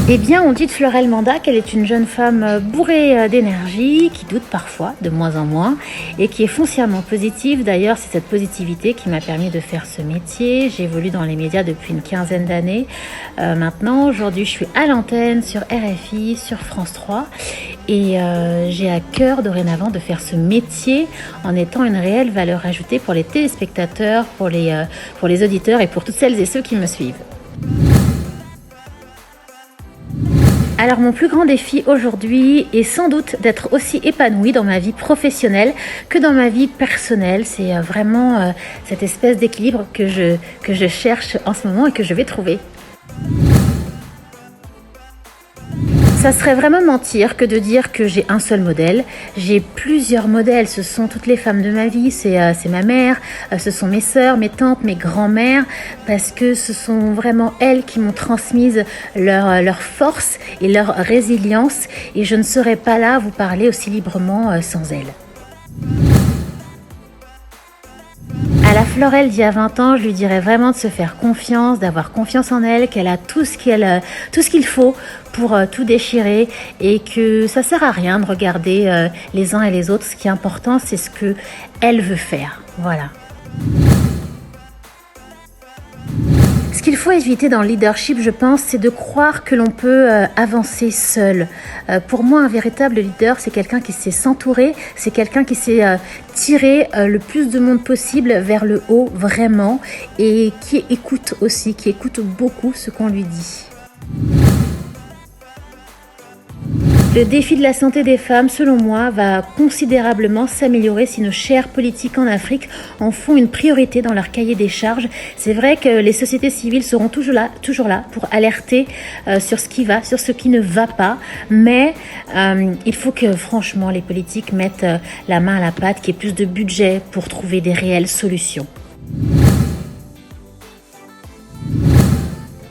Eh bien, on dit de Florelle Manda qu'elle est une jeune femme bourrée d'énergie, qui doute parfois, de moins en moins, et qui est foncièrement positive. D'ailleurs, c'est cette positivité qui m'a permis de faire ce métier. J'évolue dans les médias depuis une quinzaine d'années. Maintenant, aujourd'hui, je suis à l'antenne sur RFI, sur France 3, et j'ai à cœur dorénavant de faire ce métier en étant une réelle valeur ajoutée pour les téléspectateurs, pour les auditeurs et pour toutes celles et ceux qui me suivent. Alors mon plus grand défi aujourd'hui est sans doute d'être aussi épanouie dans ma vie professionnelle que dans ma vie personnelle. C'est vraiment cette espèce d'équilibre que je cherche en ce moment et que je vais trouver. Ça serait vraiment mentir que de dire que j'ai un seul modèle. J'ai plusieurs modèles. Ce sont toutes les femmes de ma vie. C'est ma mère, ce sont mes sœurs, mes tantes, mes grands-mères, parce que ce sont vraiment elles qui m'ont transmise leur force et leur résilience. Et je ne serais pas là à vous parler aussi librement sans elles. À la Florelle d'il y a 20 ans, je lui dirais vraiment de se faire confiance, d'avoir confiance en elle, qu'elle a tout ce qu'il faut pour tout déchirer et que ça sert à rien de regarder les uns et les autres. Ce qui est important, c'est ce que elle veut faire. Voilà. Ce qu'il faut éviter dans le leadership, je pense, c'est de croire que l'on peut avancer seul. Pour moi, un véritable leader, c'est quelqu'un qui sait s'entourer, c'est quelqu'un qui sait tirer le plus de monde possible vers le haut, vraiment, et qui écoute aussi, qui écoute beaucoup ce qu'on lui dit. Le défi de la santé des femmes, selon moi, va considérablement s'améliorer si nos chers politiques en Afrique en font une priorité dans leur cahier des charges. C'est vrai que les sociétés civiles seront toujours là pour alerter sur ce qui va, sur ce qui ne va pas. Mais il faut que, franchement, les politiques mettent la main à la pâte, qu'il y ait plus de budget pour trouver des réelles solutions.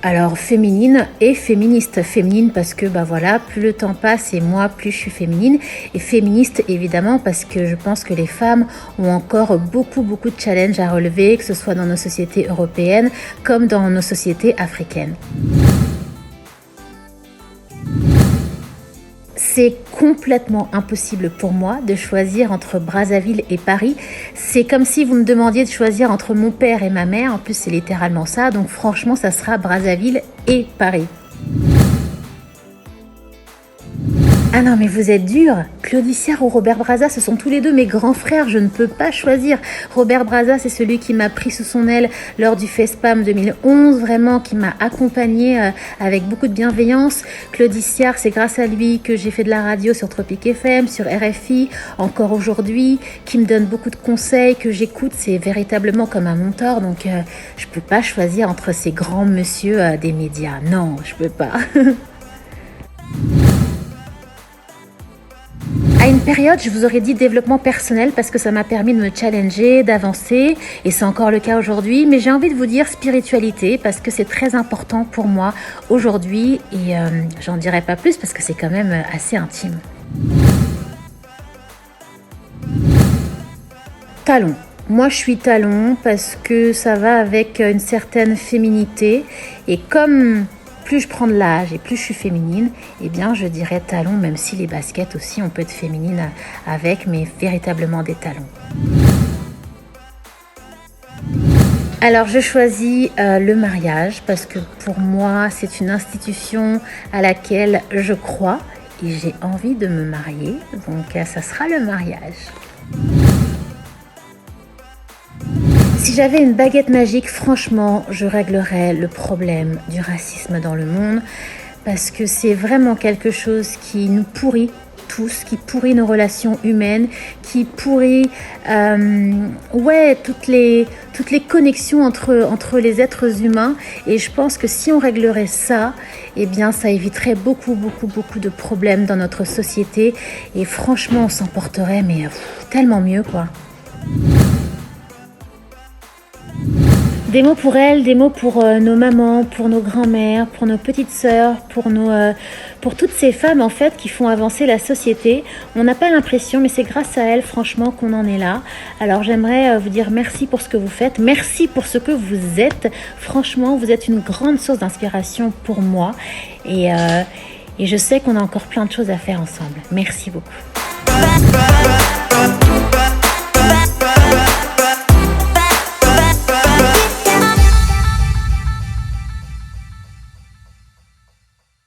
Alors féminine et féministe. Féminine parce que plus le temps passe et moi plus je suis féminine, et féministe évidemment parce que je pense que les femmes ont encore beaucoup de challenges à relever, que ce soit dans nos sociétés européennes comme dans nos sociétés africaines. C'est complètement impossible pour moi de choisir entre Brazzaville et Paris. C'est comme si vous me demandiez de choisir entre mon père et ma mère. En plus, c'est littéralement ça. Donc franchement, ça sera Brazzaville et Paris. Ah non, mais vous êtes dur. Claudie Siard ou Robert Brazza, ce sont tous les deux mes grands frères. Je ne peux pas choisir. Robert Brazza, c'est celui qui m'a pris sous son aile lors du FESPAM 2011, vraiment, qui m'a accompagnée avec beaucoup de bienveillance. Claudie Siard, c'est grâce à lui que j'ai fait de la radio sur Tropic FM, sur RFI, encore aujourd'hui, qui me donne beaucoup de conseils, que j'écoute. C'est véritablement comme un mentor. Donc, je peux pas choisir entre ces grands messieurs des médias. Non, je peux pas. À une période, je vous aurais dit développement personnel parce que ça m'a permis de me challenger, d'avancer, et c'est encore le cas aujourd'hui. Mais j'ai envie de vous dire spiritualité parce que c'est très important pour moi aujourd'hui, et j'en dirai pas plus parce que c'est quand même assez intime. Talon. Moi, je suis talon parce que ça va avec une certaine féminité, et comme plus je prends de l'âge et plus je suis féminine, eh bien je dirais talons, même si les baskets aussi, on peut être féminine avec, mais véritablement des talons. Alors je choisis le mariage parce que pour moi c'est une institution à laquelle je crois et j'ai envie de me marier, donc ça sera le mariage. Si j'avais une baguette magique, franchement, je réglerais le problème du racisme dans le monde parce que c'est vraiment quelque chose qui nous pourrit tous, qui pourrit nos relations humaines, qui pourrit toutes les connexions entre les êtres humains. Et je pense que si on réglerait ça, eh bien ça éviterait beaucoup de problèmes dans notre société. Et franchement, on s'en porterait tellement mieux, quoi. Des mots pour elles, des mots pour nos mamans, pour nos grands-mères, pour nos petites sœurs, pour toutes ces femmes en fait qui font avancer la société. On n'a pas l'impression, mais c'est grâce à elles franchement qu'on en est là. Alors j'aimerais vous dire merci pour ce que vous faites, merci pour ce que vous êtes. Franchement, vous êtes une grande source d'inspiration pour moi et je sais qu'on a encore plein de choses à faire ensemble. Merci beaucoup.